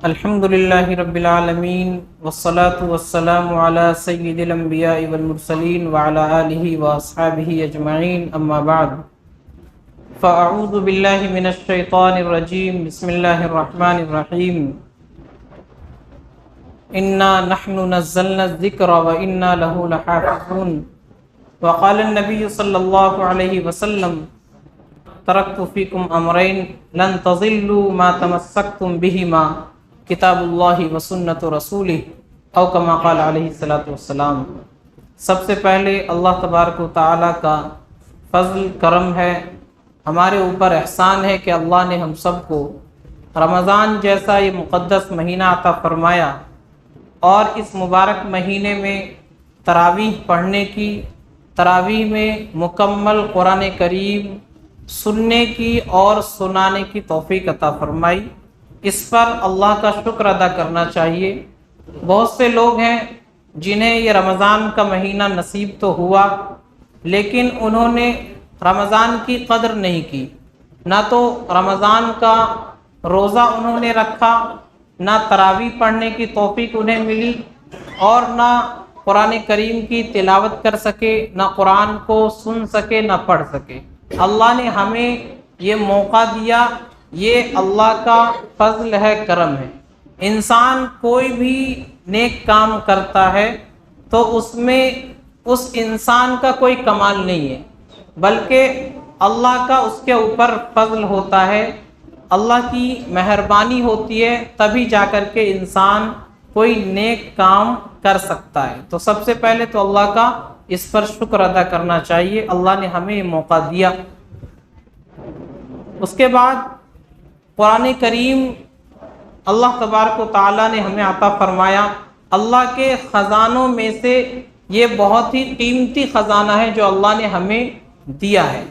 الحمد للہ رب العالمین والصلاة والسلام علی سید الانبیاء والمرسلین وعلی آلہ واصحابہ اجمعین اما بعد فاعوذ باللہ من الشیطان الرجیم بسم اللہ الرحمن الرحیم انا نحن نزلنا الذکر وانا لہ لحافظون وقال النبی صلی اللہ علیہ وسلم ترکت فیکم امرین لن تضلوا ما تمسکتم بہما کتاب اللہ و سنت رسولہ او کما قال علیہ الصلاۃ والسلام۔ سب سے پہلے اللہ تبارک و تعالیٰ کا فضل کرم ہے، ہمارے اوپر احسان ہے کہ اللہ نے ہم سب کو رمضان جیسا یہ مقدس مہینہ عطا فرمایا اور اس مبارک مہینے میں تراویح پڑھنے کی، تراویح میں مکمل قرآن کریم سننے کی اور سنانے کی توفیق عطا فرمائی۔ اس پر اللہ کا شکر ادا کرنا چاہیے۔ بہت سے لوگ ہیں جنہیں یہ رمضان کا مہینہ نصیب تو ہوا لیکن انہوں نے رمضان کی قدر نہیں کی، نہ تو رمضان کا روزہ انہوں نے رکھا، نہ تراویح پڑھنے کی توفیق انہیں ملی اور نہ قرآن کریم کی تلاوت کر سکے، نہ قرآن کو سن سکے، نہ پڑھ سکے۔ اللہ نے ہمیں یہ موقع دیا، یہ اللہ کا فضل ہے، کرم ہے۔ انسان کوئی بھی نیک کام کرتا ہے تو اس میں اس انسان کا کوئی کمال نہیں ہے، بلکہ اللہ کا اس کے اوپر فضل ہوتا ہے، اللہ کی مہربانی ہوتی ہے، تبھی جا کر کے انسان کوئی نیک کام کر سکتا ہے۔ تو سب سے پہلے تو اللہ کا اس پر شکر ادا کرنا چاہیے، اللہ نے ہمیں یہ موقع دیا۔ اس کے بعد قرآن کریم اللہ تبارک و تعالیٰ نے ہمیں عطا فرمایا، اللہ کے خزانوں میں سے یہ بہت ہی قیمتی خزانہ ہے جو اللہ نے ہمیں دیا ہے۔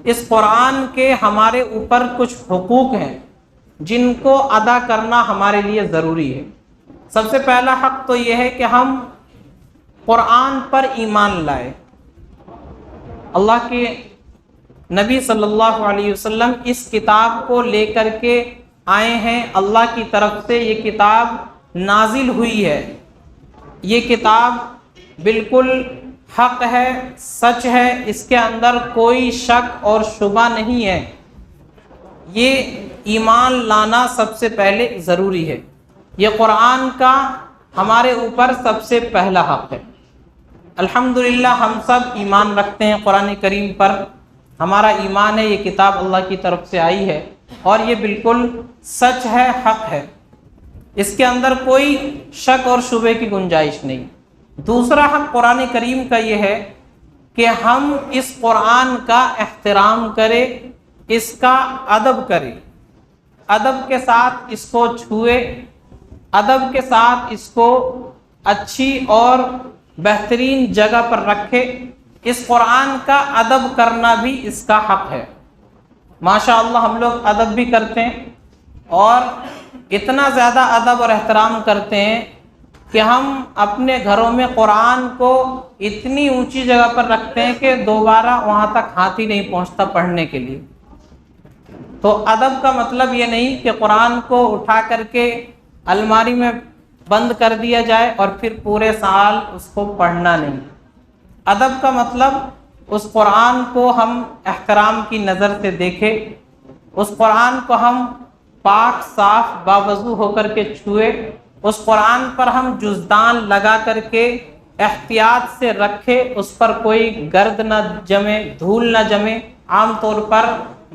اس قرآن کے ہمارے اوپر کچھ حقوق ہیں جن کو ادا کرنا ہمارے لیے ضروری ہے۔ سب سے پہلا حق تو یہ ہے کہ ہم قرآن پر ایمان لائے۔ اللہ کے نبی صلی اللہ علیہ وسلم اس کتاب کو لے کر کے آئے ہیں، اللہ کی طرف سے یہ کتاب نازل ہوئی ہے، یہ کتاب بالکل حق ہے، سچ ہے، اس کے اندر کوئی شک اور شبہ نہیں ہے۔ یہ ایمان لانا سب سے پہلے ضروری ہے، یہ قرآن کا ہمارے اوپر سب سے پہلا حق ہے۔ الحمدللہ ہم سب ایمان رکھتے ہیں قرآن کریم پر، ہمارا ایمان ہے یہ کتاب اللہ کی طرف سے آئی ہے اور یہ بالکل سچ ہے، حق ہے، اس کے اندر کوئی شک اور شبے کی گنجائش نہیں۔ دوسرا حق قرآن کریم کا یہ ہے کہ ہم اس قرآن کا احترام کریں، اس کا ادب کریں، ادب کے ساتھ اس کو چھوئے، ادب کے ساتھ اس کو اچھی اور بہترین جگہ پر رکھے۔ اس قرآن کا ادب کرنا بھی اس کا حق ہے۔ ماشاءاللہ ہم لوگ ادب بھی کرتے ہیں اور اتنا زیادہ ادب اور احترام کرتے ہیں کہ ہم اپنے گھروں میں قرآن کو اتنی اونچی جگہ پر رکھتے ہیں کہ دوبارہ وہاں تک ہاتھ ہی نہیں پہنچتا پڑھنے کے لیے۔ تو ادب کا مطلب یہ نہیں کہ قرآن کو اٹھا کر کے الماری میں بند کر دیا جائے اور پھر پورے سال اس کو پڑھنا نہیں۔ ادب کا مطلب اس قرآن کو ہم احترام کی نظر سے دیکھیں، اس قرآن کو ہم پاک صاف باوضو ہو کر کے چھوئے، اس قرآن پر ہم جزدان لگا کر کے احتیاط سے رکھے، اس پر کوئی گرد نہ جمے، دھول نہ جمے۔ عام طور پر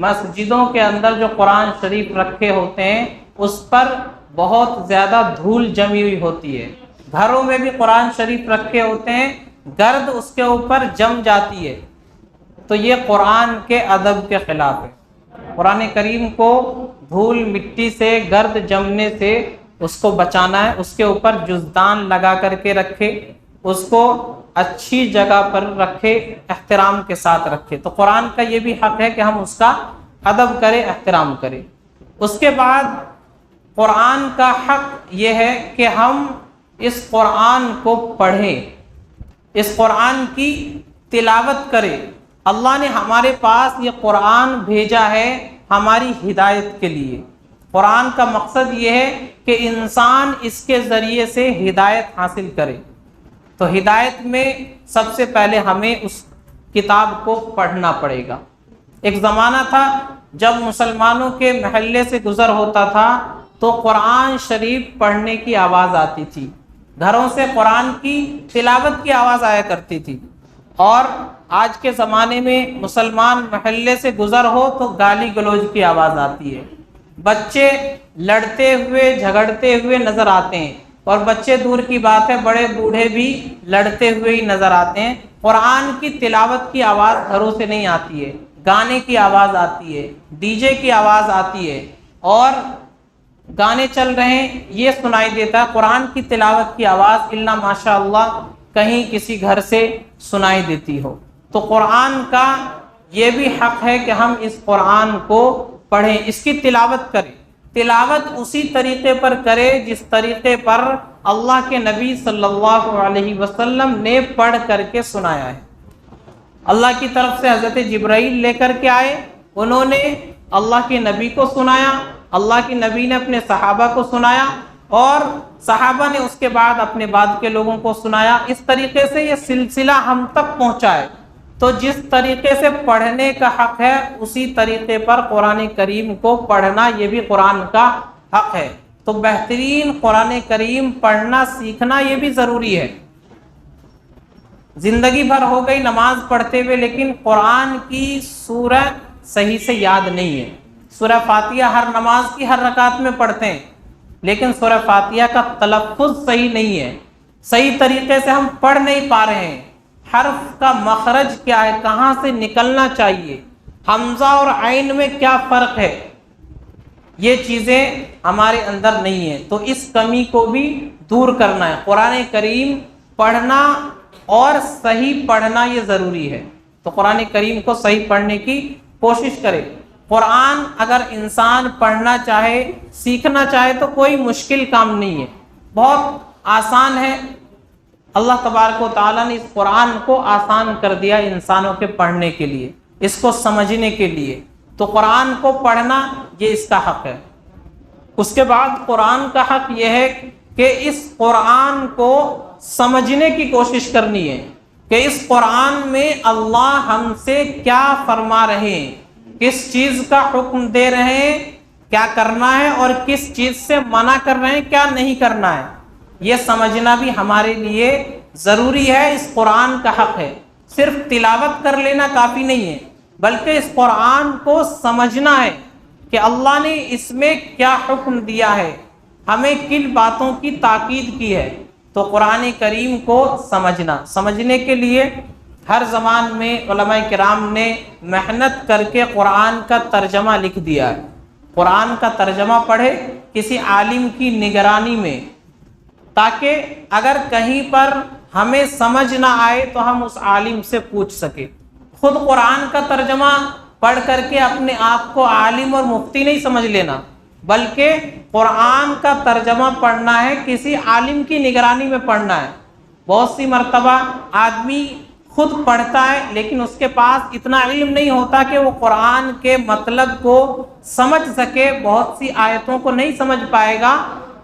مسجدوں کے اندر جو قرآن شریف رکھے ہوتے ہیں اس پر بہت زیادہ دھول جمی ہوئی ہوتی ہے۔ گھروں میں بھی قرآن شریف رکھے ہوتے ہیں، گرد اس کے اوپر جم جاتی ہے، تو یہ قرآن کے ادب کے خلاف ہے۔ قرآن کریم کو دھول مٹی سے، گرد جمنے سے اس کو بچانا ہے، اس کے اوپر جزدان لگا کر کے رکھے، اس کو اچھی جگہ پر رکھے، احترام کے ساتھ رکھے۔ تو قرآن کا یہ بھی حق ہے کہ ہم اس کا ادب کریں، احترام کریں۔ اس کے بعد قرآن کا حق یہ ہے کہ ہم اس قرآن کو پڑھیں، اس قرآن کی تلاوت کریں۔ اللہ نے ہمارے پاس یہ قرآن بھیجا ہے ہماری ہدایت کے لیے، قرآن کا مقصد یہ ہے کہ انسان اس کے ذریعے سے ہدایت حاصل کرے۔ تو ہدایت میں سب سے پہلے ہمیں اس کتاب کو پڑھنا پڑے گا۔ ایک زمانہ تھا جب مسلمانوں کے محلے سے گزر ہوتا تھا تو قرآن شریف پڑھنے کی آواز آتی تھی، گھروں سے قرآن کی تلاوت کی آواز آیا کرتی تھی۔ اور آج کے زمانے میں مسلمان محلے سے گزر ہو تو گالی گلوچ کی آواز آتی ہے، بچے لڑتے ہوئے جھگڑتے ہوئے نظر آتے ہیں، اور بچے دور کی بات ہے بڑے بوڑھے بھی لڑتے ہوئے ہی نظر آتے ہیں۔ قرآن کی تلاوت کی آواز گھروں سے نہیں آتی ہے، گانے کی آواز آتی ہے، ڈی جے کی آواز آتی ہے، اور گانے چل رہے ہیں یہ سنائی دیتا ہے۔ قرآن کی تلاوت کی آواز الا ماشاء اللہ کہیں کسی گھر سے سنائی دیتی ہو۔ تو قرآن کا یہ بھی حق ہے کہ ہم اس قرآن کو پڑھیں، اس کی تلاوت کریں، تلاوت اسی طریقے پر کرے جس طریقے پر اللہ کے نبی صلی اللہ علیہ وسلم نے پڑھ کر کے سنایا ہے۔ اللہ کی طرف سے حضرت جبرائیل لے کر کے آئے، انہوں نے اللہ کے نبی کو سنایا، اللہ کے نبی نے اپنے صحابہ کو سنایا، اور صحابہ نے اس کے بعد اپنے بعد کے لوگوں کو سنایا۔ اس طریقے سے یہ سلسلہ ہم تک پہنچا ہے۔ تو جس طریقے سے پڑھنے کا حق ہے اسی طریقے پر قرآن کریم کو پڑھنا یہ بھی قرآن کا حق ہے۔ تو بہترین قرآن کریم پڑھنا سیکھنا یہ بھی ضروری ہے۔ زندگی بھر ہو گئی نماز پڑھتے ہوئے لیکن قرآن کی سورہ صحیح سے یاد نہیں ہے۔ سورہ فاتحہ ہر نماز کی ہر رکعت میں پڑھتے ہیں لیکن سورہ فاتحہ کا تلفظ صحیح نہیں ہے، صحیح طریقے سے ہم پڑھ نہیں پا رہے ہیں۔ حرف کا مخرج کیا ہے، کہاں سے نکلنا چاہیے، حمزہ اور عین میں کیا فرق ہے، یہ چیزیں ہمارے اندر نہیں ہیں۔ تو اس کمی کو بھی دور کرنا ہے۔ قرآن کریم پڑھنا اور صحیح پڑھنا یہ ضروری ہے۔ تو قرآن کریم کو صحیح پڑھنے کی کوشش کرے۔ قرآن اگر انسان پڑھنا چاہے سیکھنا چاہے تو کوئی مشکل کام نہیں ہے، بہت آسان ہے۔ اللہ تبارک و تعالیٰ نے اس قرآن کو آسان کر دیا انسانوں کے پڑھنے کے لیے، اس کو سمجھنے کے لیے۔ تو قرآن کو پڑھنا یہ اس کا حق ہے۔ اس کے بعد قرآن کا حق یہ ہے کہ اس قرآن کو سمجھنے کی کوشش کرنی ہے کہ اس قرآن میں اللہ ہم سے کیا فرما رہے ہیں، کس چیز کا حکم دے رہے ہیں، کیا کرنا ہے، اور کس چیز سے منع کر رہے ہیں، کیا نہیں کرنا ہے۔ یہ سمجھنا بھی ہمارے لیے ضروری ہے، اس قرآن کا حق ہے۔ صرف تلاوت کر لینا کافی نہیں ہے بلکہ اس قرآن کو سمجھنا ہے کہ اللہ نے اس میں کیا حکم دیا ہے، ہمیں کن باتوں کی تاکید کی ہے۔ تو قرآن کریم کو سمجھنے کے لیے ہر زمان میں علماء کرام نے محنت کر کے قرآن کا ترجمہ لکھ دیا ہے۔ قرآن کا ترجمہ پڑھے کسی عالم کی نگرانی میں، تاکہ اگر کہیں پر ہمیں سمجھ نہ آئے تو ہم اس عالم سے پوچھ سکیں۔ خود قرآن کا ترجمہ پڑھ کر کے اپنے آپ کو عالم اور مفتی نہیں سمجھ لینا، بلکہ قرآن کا ترجمہ پڑھنا ہے کسی عالم کی نگرانی میں پڑھنا ہے۔ بہت سی مرتبہ آدمی خود پڑھتا ہے لیکن اس کے پاس اتنا علم نہیں ہوتا کہ وہ قرآن کے مطلب کو سمجھ سکے، بہت سی آیتوں کو نہیں سمجھ پائے گا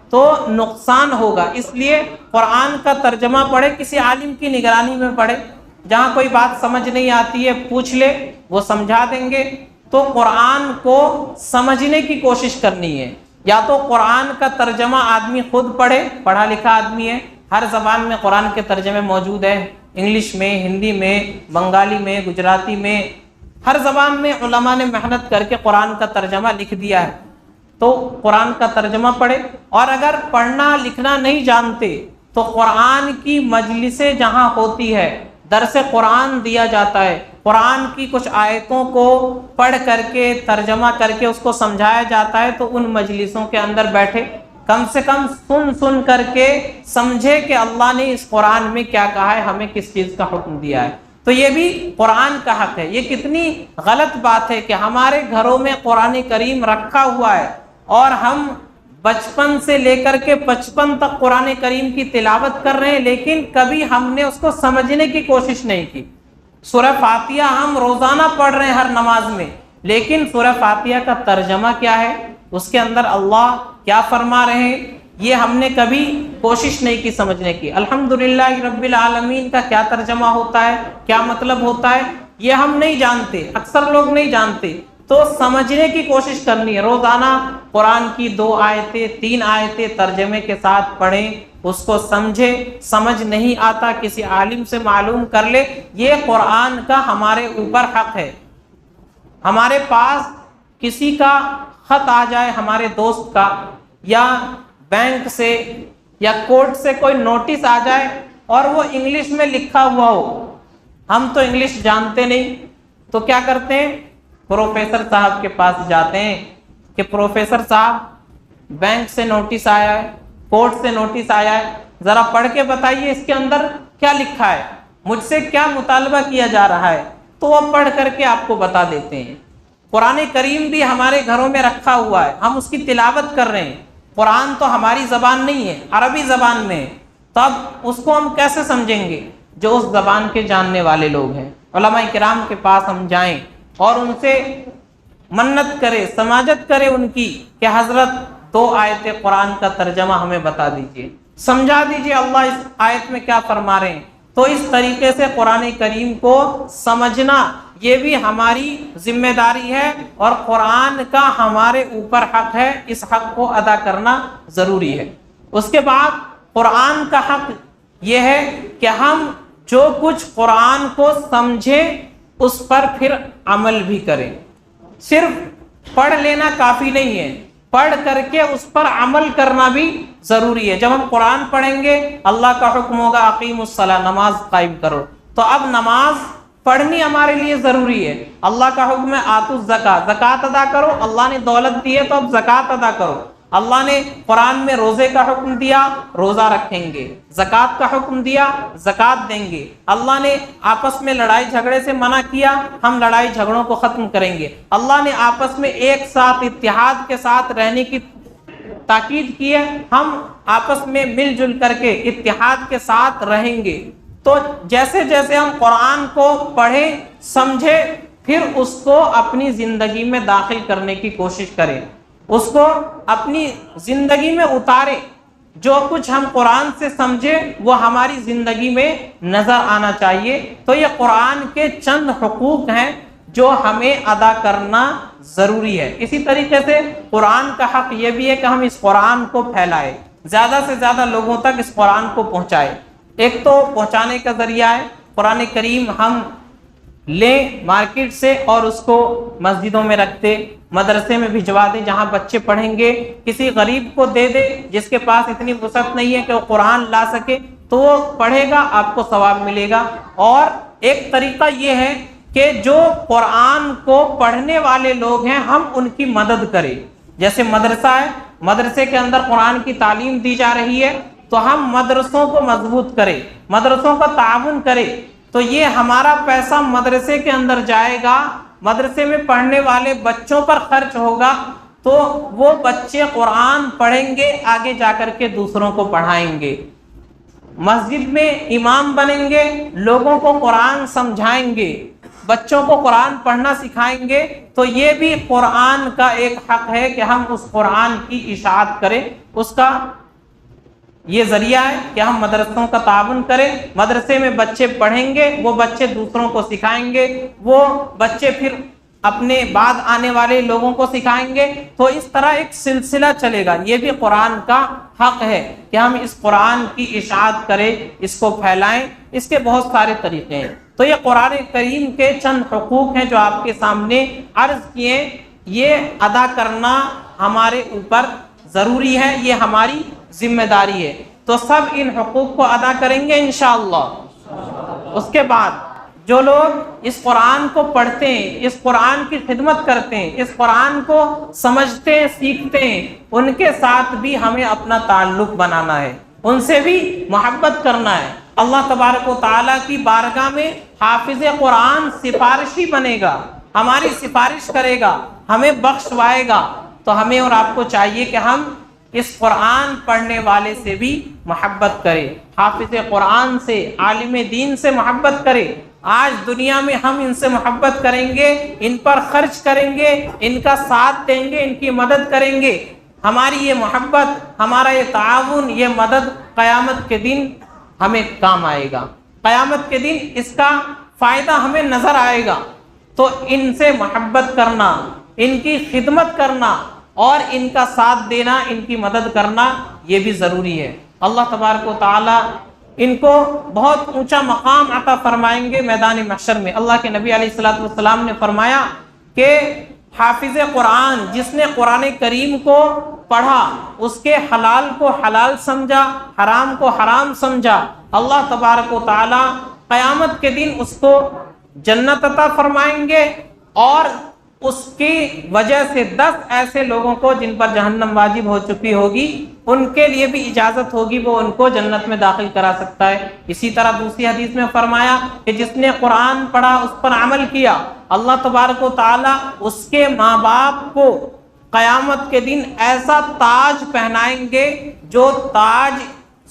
تو نقصان ہوگا۔ اس لیے قرآن کا ترجمہ پڑھے کسی عالم کی نگرانی میں پڑھے، جہاں کوئی بات سمجھ نہیں آتی ہے پوچھ لے، وہ سمجھا دیں گے۔ تو قرآن کو سمجھنے کی کوشش کرنی ہے۔ یا تو قرآن کا ترجمہ آدمی خود پڑھے، پڑھا لکھا آدمی ہے، ہر زبان میں قرآن کے ترجمے موجود ہیں، انگلش میں، ہندی میں، بنگالی میں، گجراتی میں، ہر زبان میں علماء نے محنت کر کے قرآن کا ترجمہ لکھ دیا ہے۔ تو قرآن کا ترجمہ پڑھے، اور اگر پڑھنا لکھنا نہیں جانتے تو قرآن کی مجلسیں جہاں ہوتی ہے، درس قرآن دیا جاتا ہے، قرآن کی کچھ آیتوں کو پڑھ کر کے ترجمہ کر کے اس کو سمجھایا جاتا ہے، تو ان مجلسوں کے اندر بیٹھے، کم سے کم سن کر کے سمجھے کہ اللہ نے اس قرآن میں کیا کہا ہے، ہمیں کس چیز کا حکم دیا ہے۔ تو یہ بھی قرآن کا حق ہے۔ یہ کتنی غلط بات ہے کہ ہمارے گھروں میں قرآن کریم رکھا ہوا ہے اور ہم بچپن سے لے کر کے 55 تک قرآن کریم کی تلاوت کر رہے ہیں لیکن کبھی ہم نے اس کو سمجھنے کی کوشش نہیں کی۔ سورہ فاتحہ ہم روزانہ پڑھ رہے ہیں ہر نماز میں، لیکن سورہ فاتحہ کا ترجمہ کیا ہے، اس کے اندر اللہ کیا فرما رہے ہیں یہ ہم نے کبھی کوشش نہیں کی سمجھنے کی۔ الحمدللہ رب العالمین کا کیا ترجمہ ہوتا ہے، کیا مطلب ہوتا ہے، یہ ہم نہیں جانتے، اکثر لوگ نہیں جانتے، تو سمجھنے کی کوشش کرنی ہے۔ روزانہ قرآن کی 2 آیتیں 3 آیتیں ترجمے کے ساتھ پڑھیں، اس کو سمجھیں، سمجھ نہیں آتا کسی عالم سے معلوم کر لے۔ یہ قرآن کا ہمارے اوپر حق ہے۔ ہمارے پاس کسی کا خط آ جائے، ہمارے دوست کا، یا بینک سے یا کورٹ سے کوئی نوٹس آ جائے اور وہ انگلش میں لکھا ہوا ہو، ہم تو انگلش جانتے نہیں، تو کیا کرتے ہیں، پروفیسر صاحب کے پاس جاتے ہیں کہ پروفیسر صاحب بینک سے نوٹس آیا ہے، کورٹ سے نوٹس آیا ہے، ذرا پڑھ کے بتائیے اس کے اندر کیا لکھا ہے، مجھ سے کیا مطالبہ کیا جا رہا ہے، تو وہ پڑھ کر کے آپ کو بتا دیتے ہیں۔ قرآن کریم بھی ہمارے گھروں میں رکھا ہوا ہے، ہم اس کی تلاوت کر رہے ہیں۔ قرآن تو ہماری زبان نہیں ہے، عربی زبان میں ہے، تو اب اس کو ہم کیسے سمجھیں گے؟ جو اس زبان کے جاننے والے لوگ ہیں، علماء کرام کے پاس ہم جائیں اور ان سے منت کرے، سماجت کرے ان کی کہ حضرت 2 آیت قرآن کا ترجمہ ہمیں بتا دیجئے، سمجھا دیجئے اللہ اس آیت میں کیا فرما رہے ہیں۔ تو اس طریقے سے قرآن کریم کو سمجھنا یہ بھی ہماری ذمہ داری ہے، اور قرآن کا ہمارے اوپر حق ہے، اس حق کو ادا کرنا ضروری ہے۔ اس کے بعد قرآن کا حق یہ ہے کہ ہم جو کچھ قرآن کو سمجھیں اس پر پھر عمل بھی کریں۔ صرف پڑھ لینا کافی نہیں ہے، پڑھ کر کے اس پر عمل کرنا بھی ضروری ہے۔ جب ہم قرآن پڑھیں گے، اللہ کا حکم ہوگا اقیم الصلاۃ، نماز قائم کرو، تو اب نماز پڑھنی ہمارے لیے ضروری ہے۔ اللہ کا حکم ہے آتوا الزکاۃ، زکوٰۃ ادا کرو، اللہ نے دولت دی ہے تو اب زکوٰۃ ادا کرو۔ اللہ نے قرآن میں روزے کا حکم دیا، روزہ رکھیں گے، زکوٰۃ کا حکم دیا، زکوٰۃ دیں گے۔ اللہ نے آپس میں لڑائی جھگڑے سے منع کیا، ہم لڑائی جھگڑوں کو ختم کریں گے۔ اللہ نے آپس میں ایک ساتھ اتحاد کے ساتھ رہنے کی تاکید کی ہے، ہم آپس میں مل جل کر کے اتحاد کے ساتھ رہیں گے۔ تو جیسے جیسے ہم قرآن کو پڑھیں، سمجھیں، پھر اس کو اپنی زندگی میں داخل کرنے کی کوشش کریں، اس کو اپنی زندگی میں اتارے۔ جو کچھ ہم قرآن سے سمجھیں وہ ہماری زندگی میں نظر آنا چاہیے۔ تو یہ قرآن کے چند حقوق ہیں جو ہمیں ادا کرنا ضروری ہے۔ اسی طریقے سے قرآن کا حق یہ بھی ہے کہ ہم اس قرآن کو پھیلائیں، زیادہ سے زیادہ لوگوں تک اس قرآن کو پہنچائیں۔ ایک تو پہنچانے کا ذریعہ ہے قرآن کریم ہم لیں مارکیٹ سے اور اس کو مسجدوں میں رکھتے، مدرسے میں بھجوا دیں جہاں بچے پڑھیں گے، کسی غریب کو دے دے جس کے پاس اتنی وسعت نہیں ہے کہ وہ قرآن لا سکے، تو وہ پڑھے گا، آپ کو ثواب ملے گا۔ اور ایک طریقہ یہ ہے کہ جو قرآن کو پڑھنے والے لوگ ہیں ہم ان کی مدد کریں۔ جیسے مدرسہ ہے، مدرسے کے اندر قرآن کی تعلیم دی جا رہی ہے، تو ہم مدرسوں کو مضبوط کریں، مدرسوں کا تعاون کریں، تو یہ ہمارا پیسہ مدرسے کے اندر جائے گا، مدرسے میں پڑھنے والے بچوں پر خرچ ہوگا، تو وہ بچے قرآن پڑھیں گے، آگے جا کر کے دوسروں کو پڑھائیں گے، مسجد میں امام بنیں گے، لوگوں کو قرآن سمجھائیں گے، بچوں کو قرآن پڑھنا سکھائیں گے۔ تو یہ بھی قرآن کا ایک حق ہے کہ ہم اس قرآن کی اشاعت کریں، اس کا یہ ذریعہ ہے کہ ہم مدرسوں کا تعاون کریں، مدرسے میں بچے پڑھیں گے، وہ بچے دوسروں کو سکھائیں گے، وہ بچے پھر اپنے بعد آنے والے لوگوں کو سکھائیں گے، تو اس طرح ایک سلسلہ چلے گا۔ یہ بھی قرآن کا حق ہے کہ ہم اس قرآن کی اشاعت کریں، اس کو پھیلائیں۔ اس کے بہت سارے طریقے ہیں۔ تو یہ قرآن کریم کے چند حقوق ہیں جو آپ کے سامنے عرض کیے، یہ ادا کرنا ہمارے اوپر ضروری ہے، یہ ہماری ذمہ داری ہے۔ تو سب ان حقوق کو ادا کریں گے انشاءاللہ۔ اس کے بعد جو لوگ اس قرآن کو پڑھتے ہیں، اس قرآن کی خدمت کرتے ہیں، اس قرآن کو سمجھتے ہیں، سیکھتے ہیں، ان کے ساتھ بھی ہمیں اپنا تعلق بنانا ہے، ان سے بھی محبت کرنا ہے۔ اللہ تبارک و تعالیٰ کی بارگاہ میں حافظ قرآن سفارشی بنے گا، ہماری سفارش کرے گا، ہمیں بخشوائے گا۔ تو ہمیں اور آپ کو چاہیے کہ ہم اس قرآن پڑھنے والے سے بھی محبت کرے، حافظ قرآن سے، عالم دین سے محبت کرے، آج دنیا میں ہم ان سے محبت کریں گے، ان پر خرچ کریں گے، ان کا ساتھ دیں گے، ان کی مدد کریں گے، ہماری یہ محبت، ہمارا یہ تعاون، یہ مدد قیامت کے دن ہمیں کام آئے گا، قیامت کے دن اس کا فائدہ ہمیں نظر آئے گا۔ تو ان سے محبت کرنا، ان کی خدمت کرنا اور ان کا ساتھ دینا، ان کی مدد کرنا یہ بھی ضروری ہے۔ اللہ تبارک و تعالی ان کو بہت اونچا مقام عطا فرمائیں گے میدان محشر میں۔ اللہ کے نبی علیہ الصلوۃ والسلام نے فرمایا کہ حافظ قرآن، جس نے قرآن کریم کو پڑھا، اس کے حلال کو حلال سمجھا، حرام کو حرام سمجھا، اللہ تبارک و تعالی قیامت کے دن اس کو جنت عطا فرمائیں گے، اور اس کی وجہ سے 10 ایسے لوگوں کو جن پر جہنم واجب ہو چکی ہوگی، ان کے لیے بھی اجازت ہوگی، وہ ان کو جنت میں داخل کرا سکتا ہے۔ اسی طرح دوسری حدیث میں فرمایا کہ جس نے قرآن پڑھا، اس پر عمل کیا، اللہ تبارک و تعالی اس کے ماں باپ کو قیامت کے دن ایسا تاج پہنائیں گے جو تاج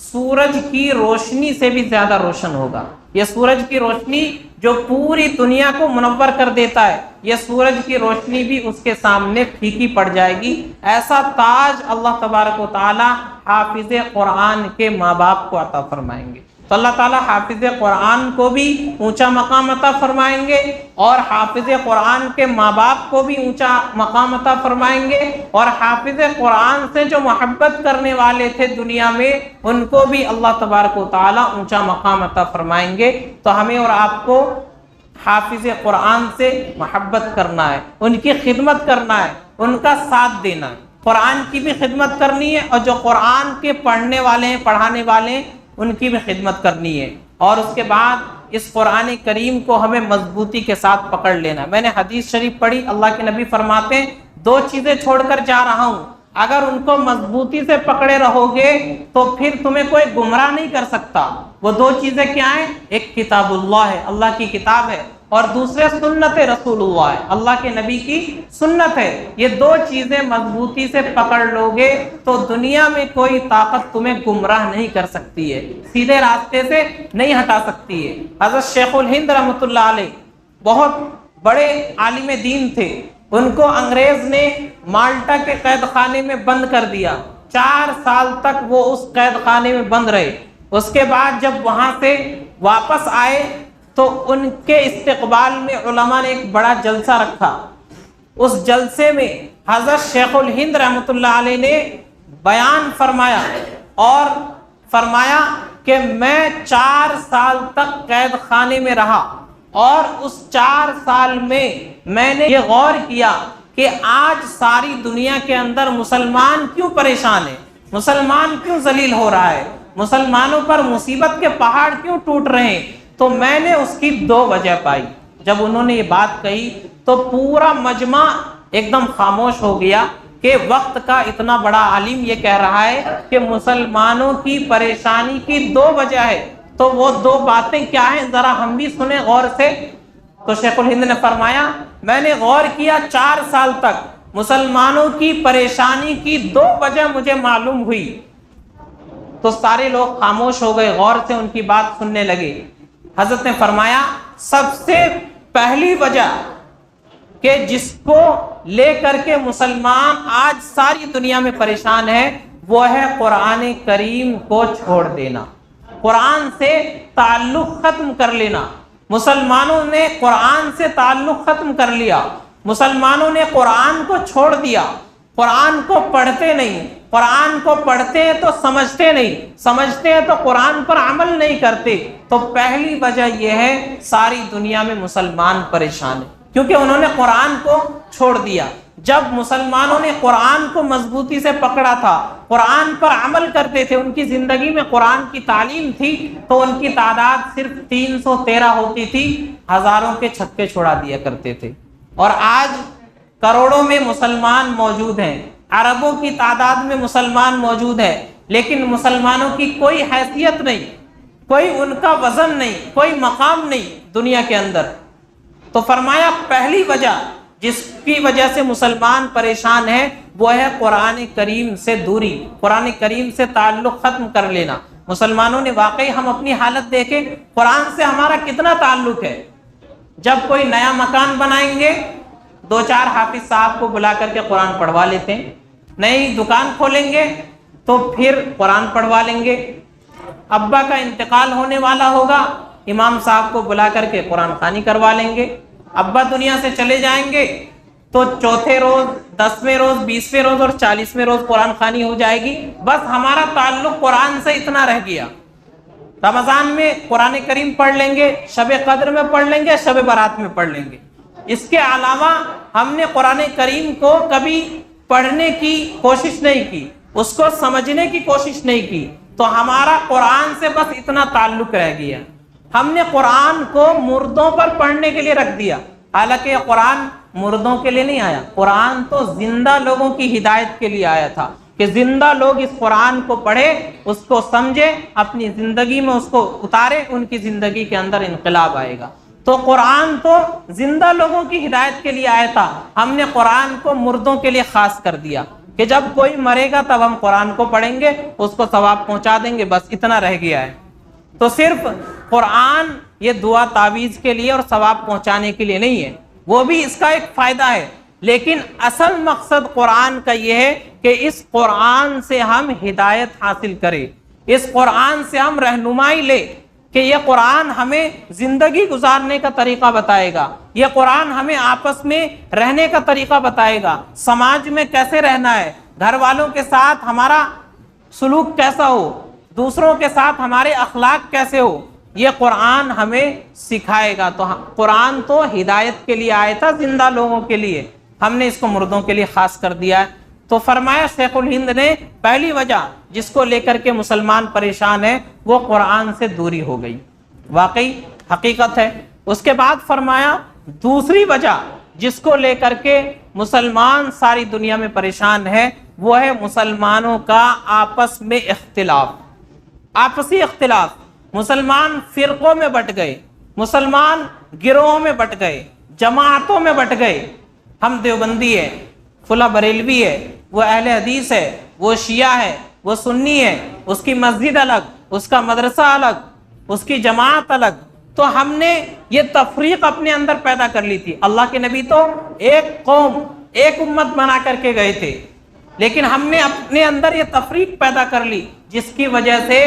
سورج کی روشنی سے بھی زیادہ روشن ہوگا۔ یہ سورج کی روشنی جو پوری دنیا کو منور کر دیتا ہے، یہ سورج کی روشنی بھی اس کے سامنے پھیکی پڑ جائے گی۔ ایسا تاج اللہ تبارک و تعالی حافظ قرآن کے ماں باپ کو عطا فرمائیں گے۔ تو اللہ تعالیٰ حافظ قرآن کو بھی اونچا مقام عطا فرمائیں گے، اور حافظ قرآن کے ماں باپ کو بھی اونچا مقام عطا فرمائیں گے، اور حافظ قرآن سے جو محبت کرنے والے تھے دنیا میں، ان کو بھی اللہ تبارک و تعالیٰ اونچا مقام عطا فرمائیں گے۔ تو ہمیں اور آپ کو حافظ قرآن سے محبت کرنا ہے، ان کی خدمت کرنا ہے، ان کا ساتھ دینا ہے، قرآن کی بھی خدمت کرنی ہے، اور جو قرآن کے پڑھنے والے ہیں، پڑھانے والے ہیں، ان کی بھی خدمت کرنی ہے۔ اور اس کے بعد اس قرآن کریم کو ہمیں مضبوطی کے ساتھ پکڑ لینا ہے۔ میں نے حدیث شریف پڑھی، اللہ کے نبی فرماتے ہیں 2 چیزیں چھوڑ کر جا رہا ہوں، اگر ان کو مضبوطی سے پکڑے رہو گے تو پھر تمہیں کوئی گمراہ نہیں کر سکتا۔ وہ 2 چیزیں کیا ہیں؟ ایک کتاب اللہ ہے، اللہ کی کتاب ہے، اور دوسرے سنت رسول اللہ ہے، اللہ کے نبی کی سنت ہے۔ یہ 2 چیزیں مضبوطی سے پکڑ لو گے تو دنیا میں کوئی طاقت تمہیں گمراہ نہیں کر سکتی ہے، سیدھے راستے سے نہیں ہٹا سکتی ہے۔ حضرت شیخ الہند رحمۃ اللہ علیہ بہت بڑے عالم دین تھے، ان کو انگریز نے مالٹا کے قید خانے میں بند کر دیا، 4 سال تک وہ اس قید خانے میں بند رہے۔ اس کے بعد جب وہاں سے واپس آئے تو ان کے استقبال میں علماء نے ایک بڑا جلسہ رکھا۔ اس جلسے میں حضرت شیخ الہند رحمۃ اللہ علیہ نے بیان فرمایا، اور فرمایا کہ میں 4 سال تک قید خانے میں رہا، اور اس 4 سال میں نے یہ غور کیا کہ آج ساری دنیا کے اندر مسلمان کیوں پریشان ہے، مسلمان کیوں ذلیل ہو رہا ہے، مسلمانوں پر مصیبت کے پہاڑ کیوں ٹوٹ رہے ہیں۔ تو میں نے اس کی 2 وجہ پائی۔ جب انہوں نے یہ بات کہی تو پورا مجمع ایک دم خاموش ہو گیا کہ وقت کا اتنا بڑا عالم یہ کہہ رہا ہے کہ مسلمانوں کی پریشانی کی 2 وجہ ہے، تو وہ 2 باتیں کیا ہیں، ذرا ہم بھی سنیں غور سے۔ تو شیخ الہند نے فرمایا میں نے غور کیا 4 سال تک مسلمانوں کی پریشانی کی 2 وجہ مجھے معلوم ہوئی۔ تو سارے لوگ خاموش ہو گئے، غور سے ان کی بات سننے لگے۔ حضرت نے فرمایا سب سے پہلی وجہ کہ جس کو لے کر کے مسلمان آج ساری دنیا میں پریشان ہے، وہ ہے قرآن کریم کو چھوڑ دینا، قرآن سے تعلق ختم کر لینا۔ مسلمانوں نے قرآن سے تعلق ختم کر لیا، مسلمانوں نے قرآن کو چھوڑ دیا، قرآن کو پڑھتے نہیں، قرآن کو پڑھتے ہیں تو سمجھتے نہیں، سمجھتے ہیں تو قرآن پر عمل نہیں کرتے۔ تو پہلی وجہ یہ ہے ساری دنیا میں مسلمان پریشان ہیں، کیونکہ انہوں نے قرآن کو چھوڑ دیا۔ جب مسلمانوں نے قرآن کو مضبوطی سے پکڑا تھا، قرآن پر عمل کرتے تھے، ان کی زندگی میں قرآن کی تعلیم تھی، تو ان کی تعداد صرف 313 ہوتی تھی، ہزاروں کے چھکے چھڑا دیا کرتے تھے۔ اور آج کروڑوں میں مسلمان موجود ہیں، عربوں کی تعداد میں مسلمان موجود ہے، لیکن مسلمانوں کی کوئی حیثیت نہیں، کوئی ان کا وزن نہیں، کوئی مقام نہیں دنیا کے اندر۔ تو فرمایا پہلی وجہ جس کی وجہ سے مسلمان پریشان ہے وہ ہے قرآن کریم سے دوری، قرآن کریم سے تعلق ختم کر لینا۔ مسلمانوں نے واقعی ہم اپنی حالت دیکھیں، قرآن سے ہمارا کتنا تعلق ہے۔ جب کوئی نیا مکان بنائیں گے 2-4 حافظ صاحب کو بلا کر کے قرآن پڑھوا لیتے ہیں، نئی دکان کھولیں گے تو پھر قرآن پڑھوا لیں گے، ابا کا انتقال ہونے والا ہوگا، امام صاحب کو بلا کر کے قرآن خوانی کروا لیں گے، ابا دنیا سے چلے جائیں گے تو چوتھے روز، 10ویں روز، 20ویں روز اور 40ویں روز قرآن خوانی ہو جائے گی۔ بس ہمارا تعلق قرآن سے اتنا رہ گیا۔ رمضان میں قرآن کریم پڑھ لیں گے، شب قدر میں پڑھ لیں گے، شب برات میں پڑھ لیں گے، اس کے علاوہ ہم نے قرآن کریم کو کبھی پڑھنے کی کوشش نہیں کی، اس کو سمجھنے کی کوشش نہیں کی، تو ہمارا قرآن سے بس اتنا تعلق رہ گیا۔ ہم نے قرآن کو مردوں پر پڑھنے کے لیے رکھ دیا، حالانکہ یہ قرآن مردوں کے لیے نہیں آیا، قرآن تو زندہ لوگوں کی ہدایت کے لیے آیا تھا، کہ زندہ لوگ اس قرآن کو پڑھے، اس کو سمجھے، اپنی زندگی میں اس کو اتارے، ان کی زندگی کے اندر انقلاب آئے گا۔ تو قرآن تو زندہ لوگوں کی ہدایت کے لیے آیا تھا، ہم نے قرآن کو مردوں کے لیے خاص کر دیا کہ جب کوئی مرے گا تب ہم قرآن کو پڑھیں گے، اس کو ثواب پہنچا دیں گے، بس اتنا رہ گیا ہے۔ تو صرف قرآن یہ دعا تعویذ کے لیے اور ثواب پہنچانے کے لیے نہیں ہے، وہ بھی اس کا ایک فائدہ ہے، لیکن اصل مقصد قرآن کا یہ ہے کہ اس قرآن سے ہم ہدایت حاصل کریں، اس قرآن سے ہم رہنمائی لیں کہ یہ قرآن ہمیں زندگی گزارنے کا طریقہ بتائے گا، یہ قرآن ہمیں آپس میں رہنے کا طریقہ بتائے گا، سماج میں کیسے رہنا ہے، گھر والوں کے ساتھ ہمارا سلوک کیسا ہو، دوسروں کے ساتھ ہمارے اخلاق کیسے ہو، یہ قرآن ہمیں سکھائے گا۔ تو قرآن تو ہدایت کے لیے آیا تھا، زندہ لوگوں کے لیے، ہم نے اس کو مردوں کے لیے خاص کر دیا ہے۔ تو فرمایا شیخ الہند نے پہلی وجہ جس کو لے کر کے مسلمان پریشان ہے وہ قرآن سے دوری ہو گئی، واقعی حقیقت ہے۔ اس کے بعد فرمایا دوسری وجہ جس کو لے کر کے مسلمان ساری دنیا میں پریشان ہے وہ ہے مسلمانوں کا آپس میں اختلاف، آپسی اختلاف۔ مسلمان فرقوں میں بٹ گئے، مسلمان گروہوں میں بٹ گئے، جماعتوں میں بٹ گئے، ہم دیوبندی ہے، فلاں بریلوی ہے، وہ اہل حدیث ہے، وہ شیعہ ہے، وہ سنی ہے، اس کی مسجد الگ، اس کا مدرسہ الگ، اس کی جماعت الگ۔ تو ہم نے یہ تفریق اپنے اندر پیدا کر لی تھی۔ اللہ کے نبی تو ایک قوم، ایک امت بنا کر کے گئے تھے، لیکن ہم نے اپنے اندر یہ تفریق پیدا کر لی جس کی وجہ سے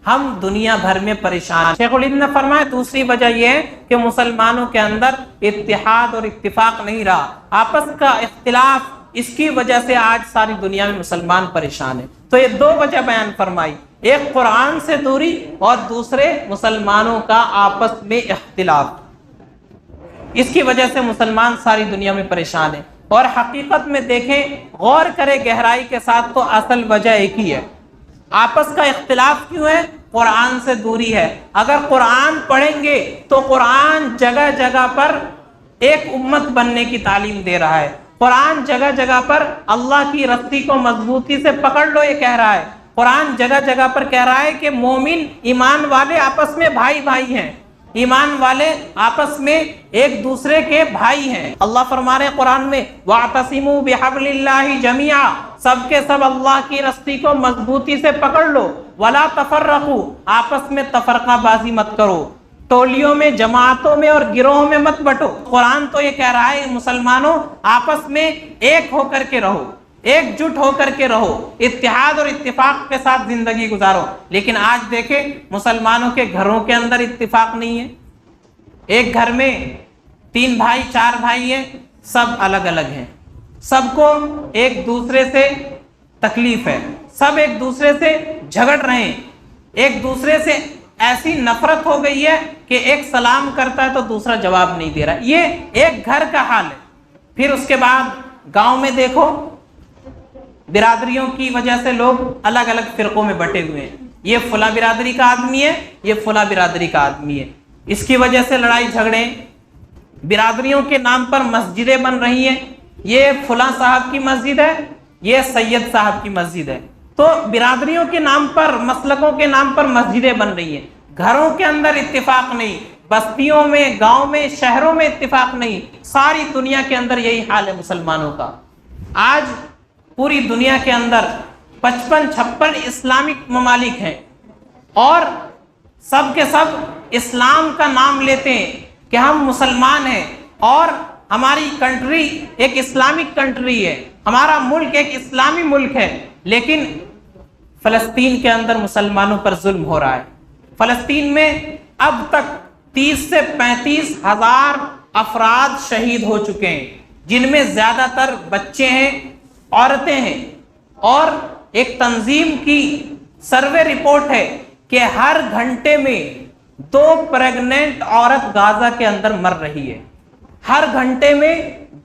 ہم دنیا بھر میں پریشان۔ شیخ الہند نے فرمایا دوسری وجہ یہ ہے کہ مسلمانوں کے اندر اتحاد اور اتفاق نہیں رہا، آپس کا اختلاف، اس کی وجہ سے آج ساری دنیا میں مسلمان پریشان ہیں۔ تو یہ دو وجہ بیان فرمائی، ایک قرآن سے دوری اور دوسرے مسلمانوں کا آپس میں اختلاف، اس کی وجہ سے مسلمان ساری دنیا میں پریشان ہیں۔ اور حقیقت میں دیکھیں، غور کریں گہرائی کے ساتھ، تو اصل وجہ ایک ہی ہے، آپس کا اختلاف کیوں ہے؟ قرآن سے دوری ہے۔ اگر قرآن پڑھیں گے تو قرآن جگہ جگہ پر ایک امت بننے کی تعلیم دے رہا ہے، قرآن جگہ جگہ پر اللہ کی رسی کو مضبوطی سے پکڑ لو یہ کہہ رہا ہے، قرآن جگہ جگہ پر کہہ رہا ہے کہ مومن ایمان والے آپس میں بھائی بھائی ہیں، ایمان والے آپس میں ایک دوسرے کے بھائی ہیں۔ اللہ فرما رہے ہیں قرآن میں وَاعْتَصِمُوا بِحَبْلِ اللَّهِ جَمِيعًا، سب کے سب اللہ کی رسی کو مضبوطی سے پکڑ لو، وَلَا تَفَرَّقُوا، آپس میں تفرقہ بازی مت کرو، ٹولیوں میں، جماعتوں میں اور گروہوں میں مت بٹو۔ قرآن تو یہ کہہ رہا ہے مسلمانوں آپس میں ایک ہو کر کے رہو، ایک جٹ ہو کر کے رہو، اتحاد اور اتفاق کے ساتھ زندگی گزارو۔ لیکن آج دیکھیں مسلمانوں کے گھروں کے اندر اتفاق نہیں ہے، ایک گھر میں 3 بھائی 4 بھائی ہیں، سب الگ الگ ہیں، سب کو ایک دوسرے سے تکلیف ہے، سب ایک دوسرے سے جھگڑ رہے ہیں، ایک دوسرے سے ایسی نفرت ہو گئی ہے کہ ایک سلام کرتا ہے تو دوسرا جواب نہیں دے رہا۔ یہ ایک گھر کا حال ہے۔ پھر اس کے بعد گاؤں میں دیکھو، برادریوں کی وجہ سے لوگ الگ الگ فرقوں میں بٹے ہوئے ہیں، یہ فلاں برادری کا آدمی ہے، یہ فلاں برادری کا آدمی ہے، اس کی وجہ سے لڑائی جھگڑے، برادریوں کے نام پر مسجدیں بن رہی ہیں، یہ فلاں صاحب کی مسجد ہے، یہ سید صاحب کی مسجد ہے۔ تو برادریوں کے نام پر، مسلکوں کے نام پر مسجدیں بن رہی ہیں، گھروں کے اندر اتفاق نہیں، بستیوں میں، گاؤں میں، شہروں میں اتفاق نہیں، ساری دنیا کے اندر یہی حال ہے مسلمانوں کا۔ آج پوری دنیا کے اندر 55-56 اسلامک ممالک ہیں، اور سب کے سب اسلام کا نام لیتے ہیں کہ ہم مسلمان ہیں اور ہماری کنٹری ایک اسلامک کنٹری ہے، ہمارا ملک ایک اسلامی ملک ہے، لیکن فلسطین کے اندر مسلمانوں پر ظلم ہو رہا ہے۔ فلسطین میں اب تک 30 سے 35 ہزار افراد شہید ہو چکے ہیں، جن میں زیادہ تر بچے ہیں، عورتیں ہیں، اور ایک تنظیم کی سروے رپورٹ ہے کہ ہر گھنٹے میں 2 پریگننٹ عورت غازہ کے اندر مر رہی ہے۔ ہر گھنٹے میں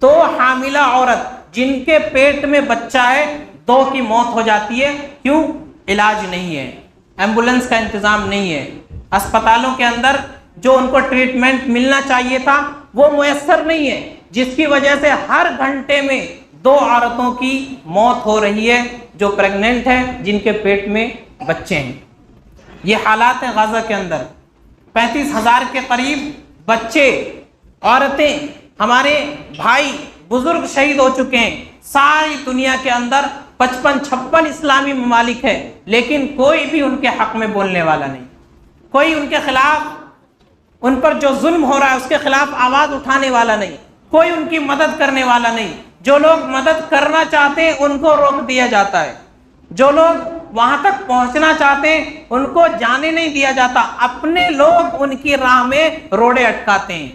2 حاملہ عورت جن کے پیٹ میں بچہ ہے 2 کی موت ہو جاتی ہے۔ کیوں؟ علاج نہیں ہے، ایمبولنس کا انتظام نہیں ہے، اسپتالوں کے اندر جو ان کو ٹریٹمنٹ ملنا چاہیے تھا وہ میسر نہیں ہے، جس کی وجہ سے ہر گھنٹے میں 2 عورتوں کی موت ہو رہی ہے جو پریگننٹ ہیں، جن کے پیٹ میں بچے ہیں۔ یہ حالات ہیں غزہ کے اندر۔ 35,000 کے قریب بچے، عورتیں، ہمارے بھائی بزرگ شہید ہو چکے ہیں۔ ساری دنیا کے اندر 55-56 اسلامی ممالک ہے، لیکن کوئی بھی ان کے حق میں بولنے والا نہیں، کوئی ان کے خلاف، ان پر جو ظلم ہو رہا ہے اس کے خلاف آواز اٹھانے والا نہیں، کوئی ان کی مدد کرنے والا نہیں۔ جو لوگ مدد کرنا چاہتے ہیں ان کو روک دیا جاتا ہے، جو لوگ وہاں تک پہنچنا چاہتے ہیں ان کو جانے نہیں دیا جاتا، اپنے لوگ ان کی راہ میں روڑے اٹکاتے ہیں۔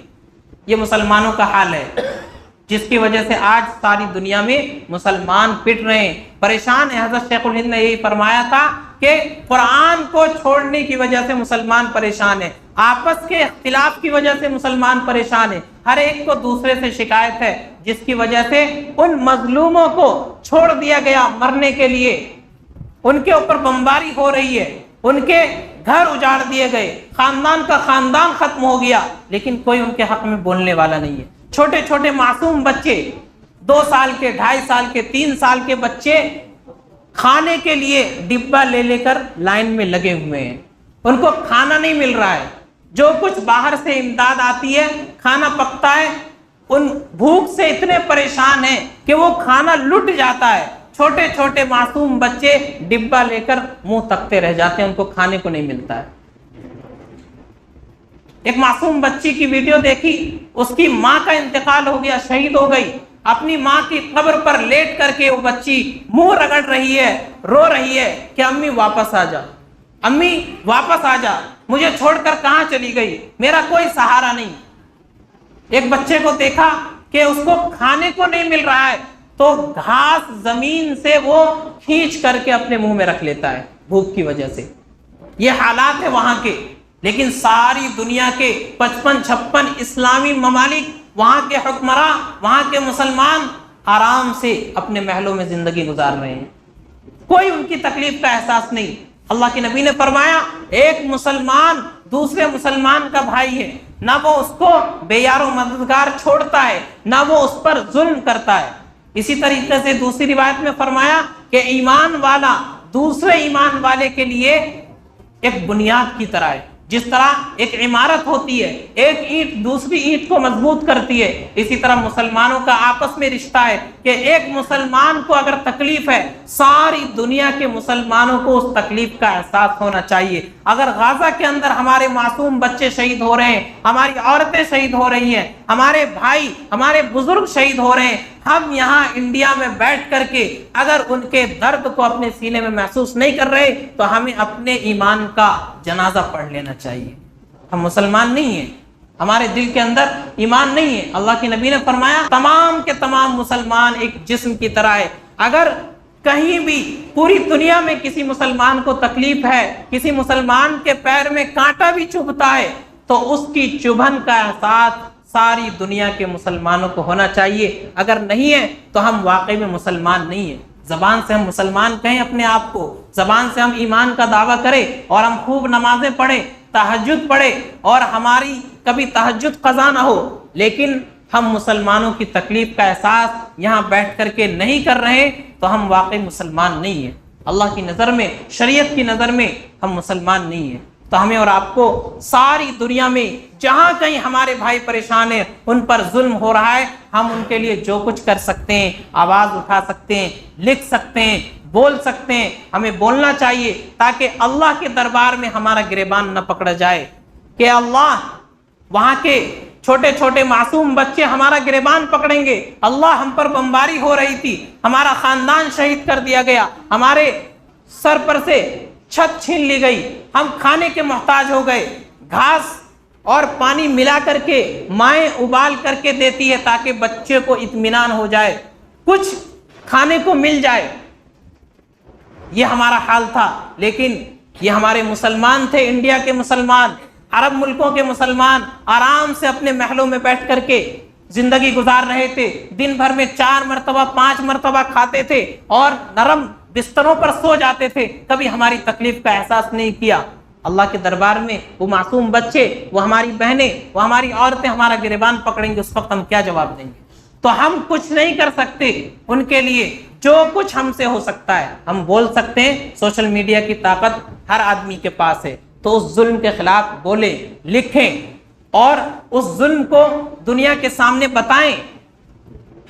یہ مسلمانوں کا حال ہے، جس کی وجہ سے آج ساری دنیا میں مسلمان پٹ رہے ہیں، پریشان ہیں۔ حضرت شیخ الہند نے یہی فرمایا تھا کہ قرآن کو چھوڑنے کی وجہ سے مسلمان پریشان ہیں، آپس کے اختلاف کی وجہ سے مسلمان پریشان ہیں، ہر ایک کو دوسرے سے شکایت ہے، جس کی وجہ سے ان مظلوموں کو چھوڑ دیا گیا مرنے کے لیے، ان کے اوپر بمباری ہو رہی ہے، ان کے گھر اجاڑ دیے گئے، خاندان کا خاندان ختم ہو گیا، لیکن کوئی ان کے حق میں بولنے والا نہیں ہے۔ چھوٹے چھوٹے معصوم بچے، 2 سال کے، 2.5 سال کے، 3 سال کے بچے کھانے کے لیے ڈبہ لے لے کر لائن میں لگے ہوئے ہیں، ان کو کھانا نہیں مل رہا ہے، جو کچھ باہر سے امداد آتی ہے، کھانا پکتا ہے، ان بھوک سے اتنے پریشان ہیں کہ وہ کھانا لٹ جاتا ہے، چھوٹے چھوٹے معصوم بچے ڈبہ لے کر منہ تکتے رہ جاتے ہیں، ان کو کھانے کو نہیں ملتا ہے۔ ایک معصوم بچی کی ویڈیو دیکھی، اس کی ماں کا انتقال ہو گیا، شہید ہو گئی، اپنی ماں کی قبر پر لیٹ کر کے وہ بچی منہ رگڑ رہی ہے، رو رہی ہے کہ امی واپس آ جا، امی واپس آ جا، مجھے چھوڑ کر کہاں چلی گئی، میرا کوئی سہارا نہیں۔ ایک بچے کو دیکھا کہ اس کو کھانے کو نہیں مل رہا ہے تو گھاس زمین سے وہ کھینچ کر کے اپنے منہ میں رکھ لیتا ہے بھوک کی وجہ سے۔ یہ حالات ہے وہاں کے، لیکن ساری دنیا کے 55-56 اسلامی ممالک، وہاں کے حکمراں، وہاں کے مسلمان آرام سے اپنے محلوں میں زندگی گزار رہے ہیں، کوئی ان کی تکلیف کا احساس نہیں۔ اللہ کے نبی نے فرمایا ایک مسلمان دوسرے مسلمان کا بھائی ہے، نہ وہ اس کو بے یار و مددگار چھوڑتا ہے، نہ وہ اس پر ظلم کرتا ہے۔ اسی طریقے سے دوسری روایت میں فرمایا کہ ایمان والا دوسرے ایمان والے کے لیے ایک بنیاد کی طرح ہے، جس طرح ایک عمارت ہوتی ہے، ایک اینٹ دوسری اینٹ کو مضبوط کرتی ہے، اسی طرح مسلمانوں کا آپس میں رشتہ ہے کہ ایک مسلمان کو اگر تکلیف ہے، ساری دنیا کے مسلمانوں کو اس تکلیف کا احساس ہونا چاہیے۔ اگر غزہ کے اندر ہمارے معصوم بچے شہید ہو رہے ہیں، ہماری عورتیں شہید ہو رہی ہیں، ہمارے بھائی، ہمارے بزرگ شہید ہو رہے ہیں، ہم یہاں انڈیا میں بیٹھ کر کے اگر ان کے درد کو اپنے سینے میں محسوس نہیں کر رہے تو ہمیں اپنے ایمان کا جنازہ پڑھ لینا چاہیے۔ ہم مسلمان نہیں ہیں، ہمارے دل کے اندر ایمان نہیں ہے۔ اللہ کے نبی نے فرمایا تمام کے تمام مسلمان ایک جسم کی طرح ہے، اگر کہیں بھی پوری دنیا میں کسی مسلمان کو تکلیف ہے، کسی مسلمان کے پیر میں کانٹا بھی چبھتا ہے تو اس کی چبھن کا احساس ساری دنیا کے مسلمانوں کو ہونا چاہیے۔ اگر نہیں ہے تو ہم واقعی میں مسلمان نہیں ہیں۔ زبان سے ہم مسلمان کہیں اپنے آپ کو، زبان سے ہم ایمان کا دعویٰ کریں اور ہم خوب نمازیں پڑھیں، تہجد پڑھیں اور ہماری کبھی تہجد قضا نہ ہو، لیکن ہم مسلمانوں کی تکلیف کا احساس یہاں بیٹھ کر کے نہیں کر رہے تو ہم واقعی مسلمان نہیں ہیں۔ اللہ کی نظر میں، شریعت کی نظر میں ہم مسلمان نہیں ہیں۔ تو ہمیں اور آپ کو ساری دنیا میں جہاں کہیں ہمارے بھائی پریشان ہیں، ان پر ظلم ہو رہا ہے، ہم ان کے لیے جو کچھ کر سکتے ہیں، آواز اٹھا سکتے ہیں، لکھ سکتے ہیں، بول سکتے ہیں، ہمیں بولنا چاہیے تاکہ اللہ کے دربار میں ہمارا گریبان نہ پکڑا جائے کہ اللہ وہاں کے چھوٹے چھوٹے معصوم بچے ہمارا گریبان پکڑیں گے، اللہ ہم پر بمباری ہو رہی تھی، ہمارا خاندان شہید کر دیا گیا، ہمارے سر پر سے چھت چھین لی گئی، ہم کھانے کے محتاج ہو گئے، گھاس اور پانی ملا کر کے مائیں ابال کر کے دیتی ہے تاکہ بچے کو اطمینان ہو جائے، کچھ کھانے کو مل جائے، یہ ہمارا حال تھا۔ لیکن یہ ہمارے مسلمان تھے، انڈیا کے مسلمان، عرب ملکوں کے مسلمان آرام سے اپنے محلوں میں بیٹھ کر کے زندگی گزار رہے تھے، دن بھر میں 4 مرتبہ 5 مرتبہ کھاتے تھے اور نرم بستروں پر سو جاتے تھے، کبھی ہماری تکلیف کا احساس نہیں کیا۔ اللہ کے دربار میں وہ معصوم بچے، وہ ہماری بہنیں، وہ ہماری عورتیں ہمارا گریبان پکڑیں گے، اس وقت ہم کیا جواب دیں گے؟ تو ہم کچھ نہیں کر سکتے ان کے لیے، جو کچھ ہم سے ہو سکتا ہے ہم بول سکتے ہیں۔ سوشل میڈیا کی طاقت ہر آدمی کے پاس ہے، تو اس ظلم کے خلاف بولیں، لکھیں اور اس ظلم کو دنیا کے سامنے بتائیں۔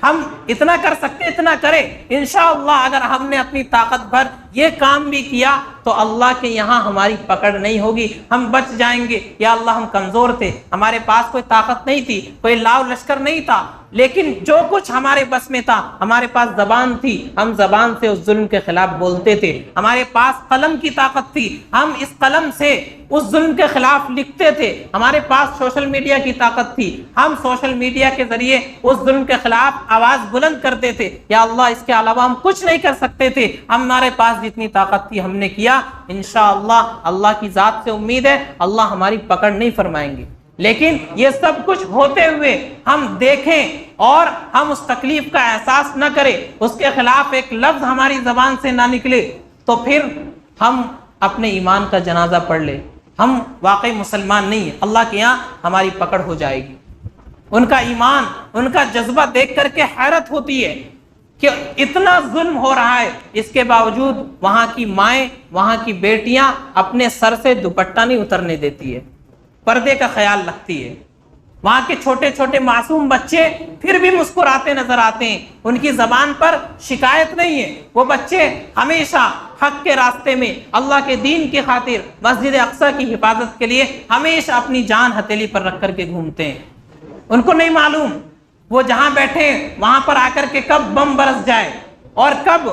ہم اتنا کر سکتے اتنا کریں، انشاءاللہ اگر ہم نے اپنی طاقت بھر یہ کام بھی کیا تو اللہ کے یہاں ہماری پکڑ نہیں ہوگی، ہم بچ جائیں گے۔ یا اللہ ہم کمزور تھے، ہمارے پاس کوئی طاقت نہیں تھی، کوئی لاؤ لشکر نہیں تھا، لیکن جو کچھ ہمارے بس میں تھا، ہمارے پاس زبان تھی، ہم زبان سے اس ظلم کے خلاف بولتے تھے، ہمارے پاس قلم کی طاقت تھی، ہم اس قلم سے اس ظلم کے خلاف لکھتے تھے، ہمارے پاس سوشل میڈیا کی طاقت تھی، ہم سوشل میڈیا کے ذریعے اس ظلم کے خلاف آواز بلند کرتے تھے۔ یا اللہ اس کے علاوہ ہم کچھ نہیں کر سکتے تھے، ہمارے پاس جتنی طاقت تھی ہم نے کیا، انشاءاللہ اللہ کی ذات سے امید ہے اللہ ہماری پکڑ نہیں فرمائیں گے۔ لیکن یہ سب کچھ ہوتے ہوئے ہم دیکھیں اور ہم اس تکلیف کا احساس نہ کریں، اس کے خلاف ایک لفظ ہماری زبان سے نہ نکلے، تو پھر ہم اپنے ایمان کا جنازہ پڑھ لیں، ہم واقعی مسلمان نہیں ہیں، اللہ کے یہاں ہماری پکڑ ہو جائے گی۔ ان کا ایمان، ان کا جذبہ دیکھ کر کے حیرت ہوتی ہے کہ اتنا ظلم ہو رہا ہے، اس کے باوجود وہاں کی مائیں، وہاں کی بیٹیاں اپنے سر سے دوپٹہ نہیں اترنے دیتی ہے، پردے کا خیال رکھتی ہے۔ وہاں کے چھوٹے چھوٹے معصوم بچے پھر بھی مسکراتے نظر آتے ہیں، ان کی زبان پر شکایت نہیں ہے، وہ بچے ہمیشہ حق کے راستے میں، اللہ کے دین کی خاطر، مسجد اقصی کی حفاظت کے لیے ہمیشہ اپنی جان ہتھیلی پر رکھ کر کے گھومتے ہیں۔ ان کو نہیں معلوم وہ جہاں بیٹھے وہاں پر آ کر کے کب بم برس جائے اور کب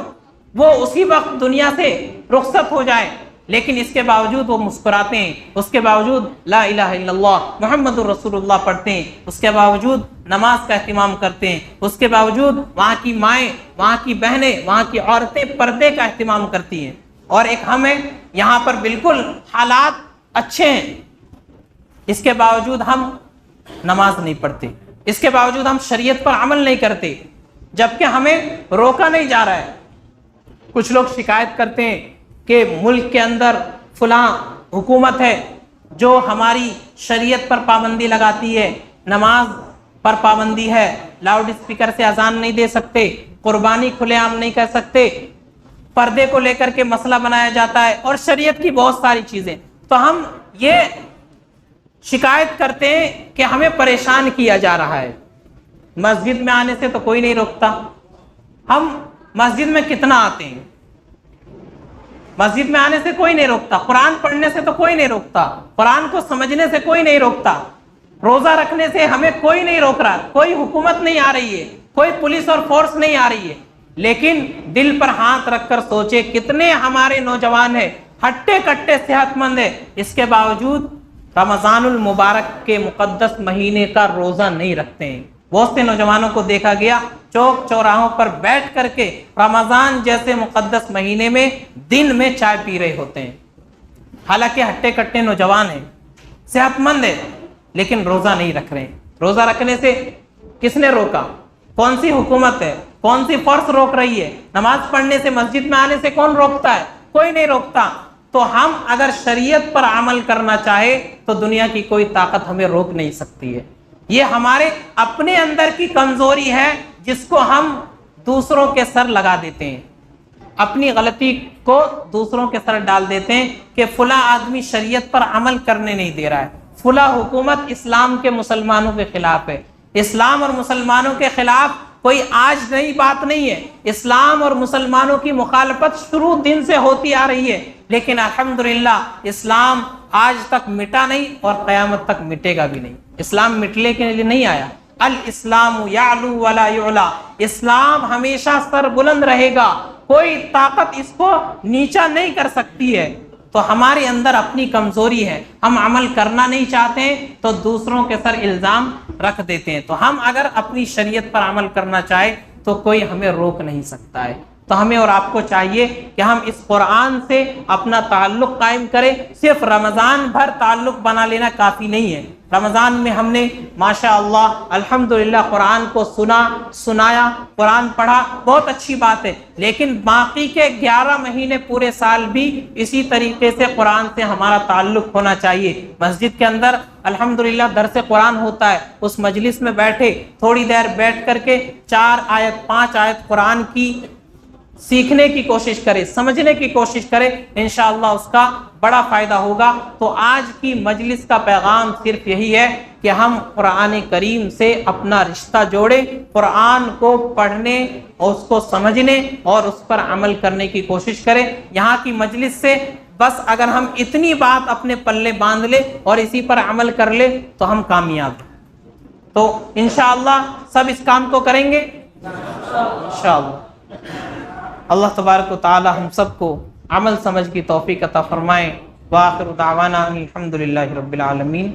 وہ اسی وقت دنیا سے رخصت ہو جائے، لیکن اس کے باوجود وہ مسکراتے ہیں، اس کے باوجود لا الہ الا اللہ محمد رسول اللہ پڑھتے ہیں، اس کے باوجود نماز کا اہتمام کرتے ہیں، اس کے باوجود وہاں کی مائیں، وہاں کی بہنیں، وہاں کی عورتیں پردے کا اہتمام کرتی ہیں۔ اور ایک ہمیں یہاں پر بالکل حالات اچھے ہیں، اس کے باوجود ہم نماز نہیں پڑھتے، اس کے باوجود ہم شریعت پر عمل نہیں کرتے، جبکہ ہمیں روکا نہیں جا رہا ہے۔ کچھ لوگ شکایت کرتے ہیں کہ ملک کے اندر فلاں حکومت ہے جو ہماری شریعت پر پابندی لگاتی ہے، نماز پر پابندی ہے، لاؤڈ اسپیکر سے اذان نہیں دے سکتے، قربانی کھلے عام نہیں کر سکتے، پردے کو لے کر کے مسئلہ بنایا جاتا ہے اور شریعت کی بہت ساری چیزیں۔ تو ہم یہ شکایت کرتے ہیں کہ ہمیں پریشان کیا جا رہا ہے۔ مسجد میں آنے سے تو کوئی نہیں روکتا، ہم مسجد میں کتنا آتے ہیں، مسجد میں آنے سے کوئی نہیں روکتا، قرآن پڑھنے سے تو کوئی نہیں روکتا، قرآن کو سمجھنے سے کوئی نہیں روکتا، روزہ رکھنے سے ہمیں کوئی نہیں روک رہا، کوئی حکومت نہیں آ رہی ہے، کوئی پولیس اور فورس نہیں آ رہی ہے۔ لیکن دل پر ہاتھ رکھ کر سوچے کتنے ہمارے نوجوان ہیں ہٹے کٹے صحت مند ہیں، اس کے باوجود رمضان المبارک کے مقدس مہینے کا روزہ نہیں رکھتے ہیں۔ بہت سے نوجوانوں کو دیکھا گیا چوک چوراہوں پر بیٹھ کر کے رمضان جیسے مقدس مہینے میں دن میں چائے پی رہے ہوتے ہیں، حالانکہ ہٹے کٹے نوجوان ہیں، صحت مند ہیں، لیکن روزہ نہیں رکھ رہے ہیں۔ روزہ رکھنے سے کس نے روکا؟ کون سی حکومت ہے، کون سی فورس روک رہی ہے؟ نماز پڑھنے سے، مسجد میں آنے سے کون روکتا ہے؟ کوئی نہیں روکتا۔ تو ہم اگر شریعت پر عمل کرنا چاہے تو دنیا کی کوئی طاقت ہمیں روک نہیں سکتی ہے۔ یہ ہمارے اپنے اندر کی کمزوری ہے جس کو ہم دوسروں کے سر لگا دیتے ہیں۔ اپنی غلطی کو دوسروں کے سر ڈال دیتے ہیں کہ فلاں آدمی شریعت پر عمل کرنے نہیں دے رہا ہے، فلاں حکومت اسلام کے مسلمانوں کے خلاف ہے۔ اسلام اور مسلمانوں کے خلاف کوئی آج نئی بات نہیں ہے، اسلام اور مسلمانوں کی مخالفت شروع دن سے ہوتی آ رہی ہے، لیکن الحمدللہ اسلام آج تک مٹا نہیں اور قیامت تک مٹے گا بھی نہیں۔ اسلام مٹنے کے لیے نہیں آیا۔ الاسلام یعلو ولا یعلا، اسلام ہمیشہ سر بلند رہے گا، کوئی طاقت اس کو نیچا نہیں کر سکتی ہے۔ تو ہمارے اندر اپنی کمزوری ہے، ہم عمل کرنا نہیں چاہتے ہیں تو دوسروں کے سر الزام رکھ دیتے ہیں۔ تو ہم اگر اپنی شریعت پر عمل کرنا چاہے تو کوئی ہمیں روک نہیں سکتا ہے۔ تو ہمیں اور آپ کو چاہیے کہ ہم اس قرآن سے اپنا تعلق قائم کریں۔ صرف رمضان بھر تعلق بنا لینا کافی نہیں ہے۔ رمضان میں ہم نے ماشاءاللہ الحمدللہ قرآن کو سنایا، قرآن پڑھا، بہت اچھی بات ہے، لیکن باقی کے 11 مہینے پورے سال بھی اسی طریقے سے قرآن سے ہمارا تعلق ہونا چاہیے۔ مسجد کے اندر الحمدللہ درس قرآن ہوتا ہے، اس مجلس میں بیٹھے تھوڑی دیر بیٹھ کر کے 4 آیت 5 آیت قرآن کی سیکھنے کی کوشش کرے، سمجھنے کی کوشش کرے، انشاءاللہ اس کا بڑا فائدہ ہوگا۔ تو آج کی مجلس کا پیغام صرف یہی ہے کہ ہم قرآن کریم سے اپنا رشتہ جوڑیں، قرآن کو پڑھنے اور اس کو سمجھنے اور اس پر عمل کرنے کی کوشش کریں۔ یہاں کی مجلس سے بس اگر ہم اتنی بات اپنے پلے باندھ لیں اور اسی پر عمل کر لیں تو ہم کامیاب ہیں۔ تو انشاءاللہ سب اس کام کو کریں گے انشاءاللہ۔ اللہ تبارک و تعالی ہم سب کو عمل سمجھ کی توفیق عطا فرمائے۔ وآخر دعوانا الحمدللہ رب العالمین۔